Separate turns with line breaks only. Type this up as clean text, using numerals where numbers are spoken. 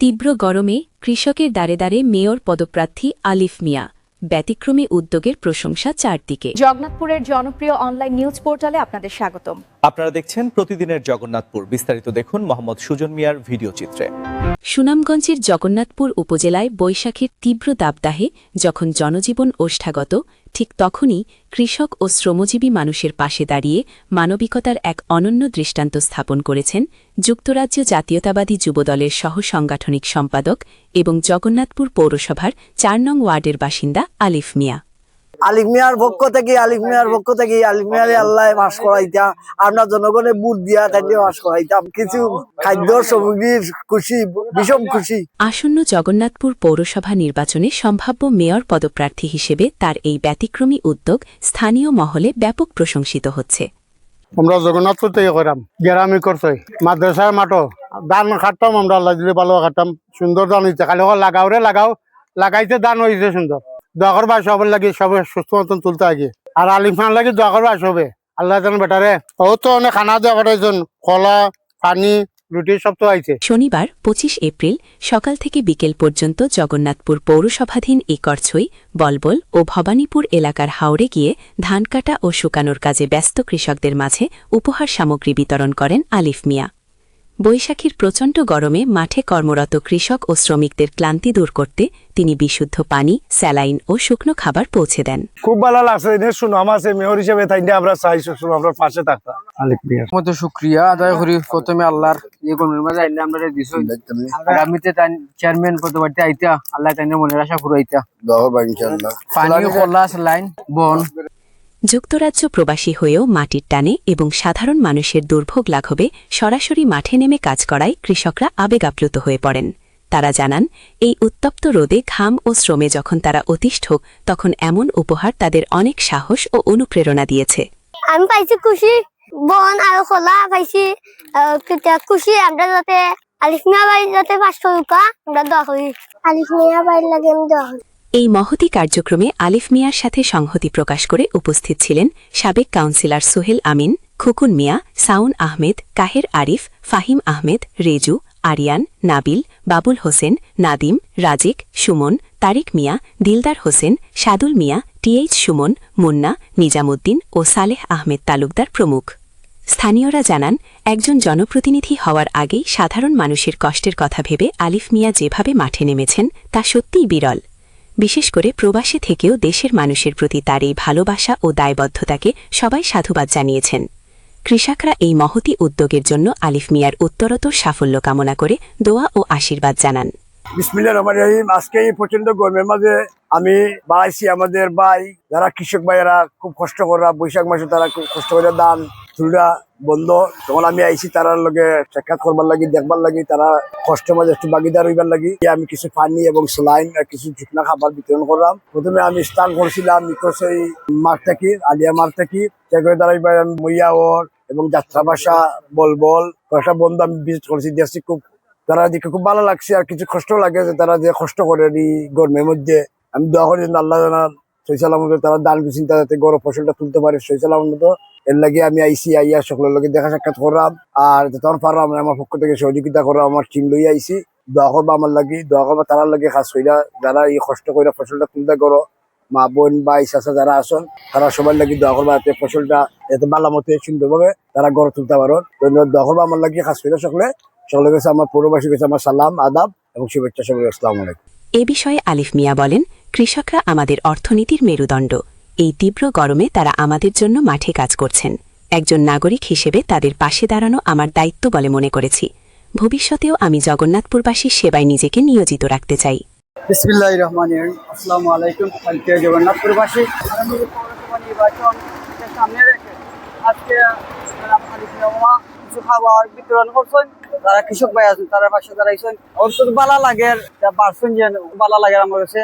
তীব্র গরমে কৃষকের দ্বারে দ্বারে মেয়র পদপ্রার্থী আলিফ মিয়া, ব্যতিক্রমী উদ্যোগের প্রশংসা চারদিকে।
জগন্নাথপুরের জনপ্রিয় অনলাইন নিউজ পোর্টালে আপনাদের স্বাগতম।
আপনারা দেখছেন প্রতিদিনের জগন্নাথপুর। বিস্তারিত দেখুন মোহাম্মদ সুজন মিয়ার ভিডিও চিত্রে।
সুনামগঞ্জের জগন্নাথপুর উপজেলায় বৈশাখীর তীব্র দাবদাহে যখন জনজীবন ওষ্ঠাগত, ঠিক তখনই কৃষক ও শ্রমজীবী মানুষের পাশে দাঁড়িয়ে মানবিকতার এক অনন্য দৃষ্টান্ত স্থাপন করেছেন যুক্তরাজ্য জাতীয়তাবাদী যুবদলের সহ-সাংগঠনিক সম্পাদক এবং জগন্নাথপুর পৌরসভার ৪ নং ওয়ার্ডের বাসিন্দা আলিফ মিয়া।
আলিফ মিয়ার পক্ষ থেকে আলিফ মিয়ারে আল্লাহ মাস করাইতা, আমরা জনগণের বুট দিয়া তাকে মাস করাইতাম। কিছু খাদ্য সামগ্রীর খুশি, ভীষণ খুশি।
আসন্ন জগন্নাথপুর পৌরসভা নির্বাচনে সম্ভাব্য মেয়র পদপ্রার্থী হিসেবে তার এই ব্যতিক্রমী উদ্যোগ স্থানীয় মহলে ব্যাপক প্রশংসিত হচ্ছে।
আমরা জগন্নাথপুর থেকে করাম, গ্রামে করছে মাদ্রাসার মাঠও ধান খাটতাম, আমরা আল্লাহ দিলে ভালো খাটতাম। সুন্দর ধান হয়েছে, খালি লাগাও লাগাইতে ধান হয়েছে সুন্দর। দোয়া করবা সবার লাগে, সব সুস্থ মতন তুলতে আগে। আর আলিম খান লাগে দোয়া করবা সবে, আল্লাহ জান বেটারে। ও তো অনেক খানা দেওয়া করাইছেন, কলা পানি রুটি সব তো আইছে।
শনিবার ২৫ এপ্রিল সকাল থেকে বিকেল পর্যন্ত জগন্নাথপুর পৌরসভাধীন একরছই, বলবল ও ভবানীপুর এলাকার হাওড়ে গিয়ে ধান কাটা ও শুকানোর কাজে ব্যস্ত কৃষকদের মাঝে উপহার সামগ্রী বিতরণ করেন আলিফ মিয়া। বৈশাখীর প্রচণ্ড গরমে মাঠে কর্মরত কৃষক ও শ্রমিকদের ক্লান্তি দূর করতে তিনি বিশুদ্ধ পানি, স্যালাইন ও শুকনো খাবার পৌঁছে দেন।
খুব ভালো লাগছে, সুনাম আছে মেয়র হিসেবে তাই আমরা চাই আমরা পাশে থাকতাম।
আলিফ মিয়ার মতো শুকরিয়া আদায় করি প্রথমে আল্লাহর এই গরমের মাঝে আইলে আমরা দিছো আগামীতে চেয়ারম্যান পদপ্রার্থী আইতা, আল্লাহ তাই মনের আশা পুরাইতা। ইনশাআল্লাহ পানি কলা স্যালাইন বন।
যুক্তরাজ্য প্রবাসী হয়েও মাটির টানে এবং সাধারণ মানুষের দুর্ভোগ লাঘবে সরাসরি মাঠে নেমে কাজ করায় কৃষকরা আবেগাপ্লুত হয়ে পড়েন। তারা জানান, এই উত্তপ্ত রোদে ঘাম ও শ্রমে যখন তারা অতিষ্ঠ, তখন এমন উপহার তাদের অনেক সাহস ও অনুপ্রেরণা দিয়েছে।
আমি পাইছি খুশি, বন আর খোলা পাইছি খুশি। আমরা যাতে আলিফ মিয়া বাড়ি যাতে পাশ করুকা আমরা দোয়া করি। আলিফ মিয়া বাড়ির লাগে আমি দোয়া করি।
এই মহতী কার্যক্রমে আলিফ মিয়ার সাথে সংহতি প্রকাশ করে উপস্থিত ছিলেন সাবেক কাউন্সিলর সোহেল আমিন, খুকুন মিয়া, সাউন আহমেদ, কাহের আরিফ, ফাহিম আহমেদ, রেজু, আরিয়ান, নাবিল, বাবুল হোসেন, নাদিম, রাজিক, সুমন, তারিক মিয়া, দিলদার হোসেন, সাদুল মিয়া, টিএইচ সুমন, মুন্না, নিজামুদ্দিন ও সালেহ আহমেদ তালুকদার প্রমুখ। স্থানীয়রা জানান, একজন জনপ্রতিনিধি হওয়ার আগেই সাধারণ মানুষের কষ্টের কথা ভেবে আলিফ মিয়া যেভাবে মাঠে নেমেছেন তা সত্যিই বিরল। বিশেষ করে প্রবাসে থেকেও দেশের মানুষের প্রতি তার এই ভালোবাসা ও দায়বদ্ধতাকে সবাই সাধুবাদ জানিয়েছেন। কৃষকরা এই মহতী উদ্যোগের জন্য আলিফ মিয়ার উত্তরোত্তর সাফল্য কামনা করে দোয়া ও আশীর্বাদ জানান।
বিসমিল্লাহির রহমানির রহিম। আজকে এই প্রচন্ড গরমের মাঝে আমি বাড়াইছি আমাদের ভাই যারা কৃষক ভাইয়েরা খুব কষ্ট করা, বৈশাখ মাসে তারা খুব কষ্ট করে ধান চুলটা বন্ধ, তখন আমি আইছি তারার লগে সাক্ষাৎ করবার লাগি, দেখবার লাগি, তারা কষ্টের মাঝে একটু ভাগিদার হইবার লাগি। আমি কিছু পানি এবং স্যালাইন আর কিছু শুকনা খাবার বিতরণ করলাম। প্রথমে আমি স্নান করছিলাম সেই মাঠ থেকে, আলিয়া মাঠ থেকে, সেখানে দাঁড়াইবার আমি মইয়া ওর এবং যাত্রা ভাষা বলবল কয়েকটা বন্ধু আমি ভিজিট করেছি, দেখছি খুব তারা দেখে খুব ভালো লাগছে। আর কিছু কষ্ট লাগে যে তারা যে কষ্ট করে এই গরমের মধ্যে। আমি দোয়া করি আল্লাহ জানার সৈসালামত তারা দান দিচ্ছেন, যাতে গরম ফসলটা তুলতে পারে সৈসালামত। এর লাগে আমি আইসি, আইয়া সকলের লগে দেখা সাক্ষাৎ করলাম। আর যতক্ষণ পারলাম আমার পক্ষ থেকে সহযোগিতা করা আমার টিম লই আইসি। দোয়া করবা আমার লাগি, দোয়া করবা তারার লাগে, খাস কইরা যারা এই কষ্ট করে ফসলটা তুলতে করো, মা বোন ভাই চাচা যারা আসন, তারা সবার লাগি দোয়া করবা যাতে ফসলটা এত ভালো মতো সুন্দরভাবে তারা গড়ে তুলতে পারো। ধন্যবাদ। দোয়া করবা আমার লাগি, খাস কইরা সকলে কাছে আমার পৌরবাসী কাছে আমার সালাম, আদাব এবং শুভেচ্ছা। সবাই আসসালামু আলাইকুম।
এ বিষয়ে আলিফ মিয়া বলেন, কৃষকরা আমাদের অর্থনীতির মেরুদণ্ড। এই তীব্র গরমে তারা আমাদের জন্য মাঠে কাজ করছেন। একজন নাগরিক হিসেবে তাদের পাশে দাঁড়ানো আমার দায়িত্ব বলে মনে করেছি। ভবিষ্যতেও আমি জগন্নাথপুরবাসীর সেবায় নিজেকে নিয়োজিত রাখতে চাই।
বিসমিল্লাহির রহমানির রহিম। আসসালামু আলাইকুম। আজকে জগন্নাথপুরবাসী নির্বাচন সামনে রেখে আজকে আলিফ মিয়া কিছু খাবার বিতরণ করছেন। যারা কৃষক ভাই আছেন তারা পাশে দাঁড়াইছেন। ওর তো ভালো লাগে, পারছেন যে ভালো লাগে আমার কাছে।